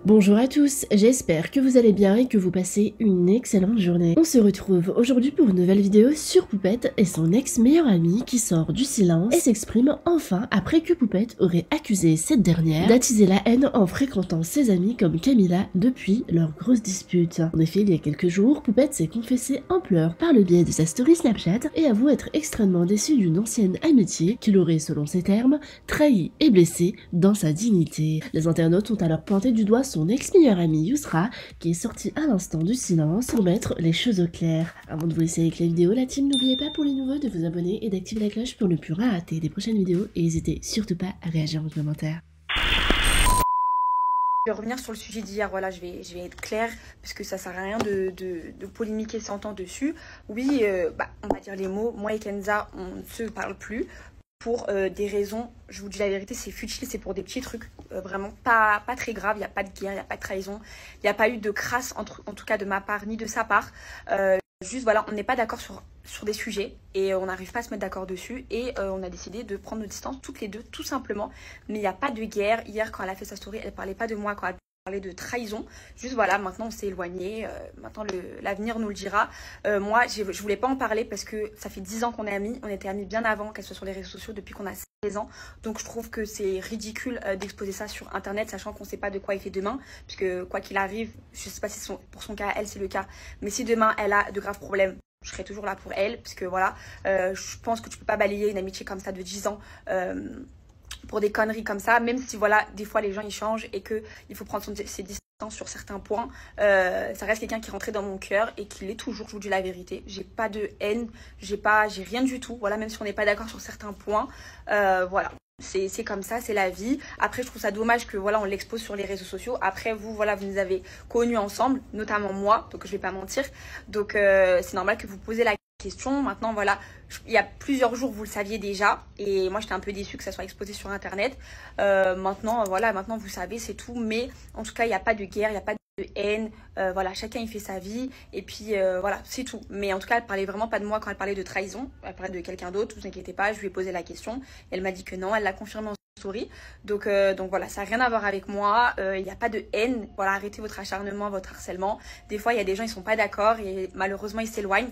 Bonjour à tous, j'espère que vous allez bien et que vous passez une excellente journée. On se retrouve aujourd'hui pour une nouvelle vidéo sur Poupette et son ex-meilleur ami qui sort du silence et s'exprime enfin après que Poupette aurait accusé cette dernière d'attiser la haine en fréquentant ses amis comme Camilla depuis leur grosse dispute. En effet, il y a quelques jours, Poupette s'est confessée en pleurs par le biais de sa story Snapchat et avoue être extrêmement déçue d'une ancienne amitié qu'il aurait, selon ses termes, trahi et blessé dans sa dignité. Les internautes ont alors pointé du doigt son ex-meilleur ami Yousra, qui est sorti à l'instant du silence pour mettre les choses au clair. Avant de vous laisser avec la vidéo, la team, n'oubliez pas pour les nouveaux de vous abonner et d'activer la cloche pour ne plus rien rater des prochaines vidéos et n'hésitez surtout pas à réagir en commentaire. Je vais revenir sur le sujet d'hier, voilà, je vais être claire, parce que ça sert à rien de polémiquer 100 ans dessus. Oui, on va dire les mots, moi et Kenza, on ne se parle plus. Pour des raisons, je vous dis la vérité, c'est futile, c'est pour des petits trucs, vraiment pas très graves, il n'y a pas de guerre, il n'y a pas de trahison, il n'y a pas eu de crasse, en tout cas de ma part, ni de sa part. Juste voilà, on n'est pas d'accord sur des sujets et on n'arrive pas à se mettre d'accord dessus et on a décidé de prendre nos distances toutes les deux, tout simplement. Mais il n'y a pas de guerre. Hier, quand elle a fait sa story, elle parlait pas de moi, quand elle parlait de trahison. Juste voilà, maintenant on s'est éloigné, maintenant l'avenir nous le dira. Moi, je voulais pas en parler parce que ça fait 10 ans qu'on est amis, on était amis bien avant qu'elle soit sur les réseaux sociaux, depuis qu'on a 16 ans. Donc je trouve que c'est ridicule d'exposer ça sur internet, sachant qu'on ne sait pas de quoi il fait demain, puisque quoi qu'il arrive, je sais pas si pour son cas, elle c'est le cas, mais si demain elle a de graves problèmes, je serai toujours là pour elle, puisque voilà, je pense que tu peux pas balayer une amitié comme ça de 10 ans pour des conneries comme ça, même si voilà, des fois les gens ils changent et que il faut prendre ses distances sur certains points. Ça reste quelqu'un qui est rentré dans mon cœur et qui l'est toujours, je vous dis la vérité. J'ai pas de haine, j'ai rien du tout, voilà, même si on n'est pas d'accord sur certains points, voilà. C'est comme ça, c'est la vie. Après, je trouve ça dommage que voilà, on l'expose sur les réseaux sociaux. Après, vous, voilà, vous nous avez connus ensemble, notamment moi, donc je vais pas mentir. Donc, c'est normal que vous posez la question. Maintenant, voilà, il y a plusieurs jours, vous le saviez déjà. Et moi, j'étais un peu déçue que ça soit exposé sur Internet. Maintenant, voilà, maintenant, vous savez, c'est tout. Mais en tout cas, il n'y a pas de guerre, il n'y a pas de haine. Voilà, chacun, il fait sa vie. Et puis, voilà, c'est tout. Mais en tout cas, elle parlait vraiment pas de moi quand elle parlait de trahison. Elle parlait de quelqu'un d'autre, ne vous inquiétez pas. Je lui ai posé la question. Elle m'a dit que non, elle l'a confirmé en story. Donc voilà, ça n'a rien à voir avec moi. Il n'y a pas de haine. Voilà, arrêtez votre acharnement, votre harcèlement. Des fois, il y a des gens, ils sont pas d'accord et malheureusement, ils s'éloignent.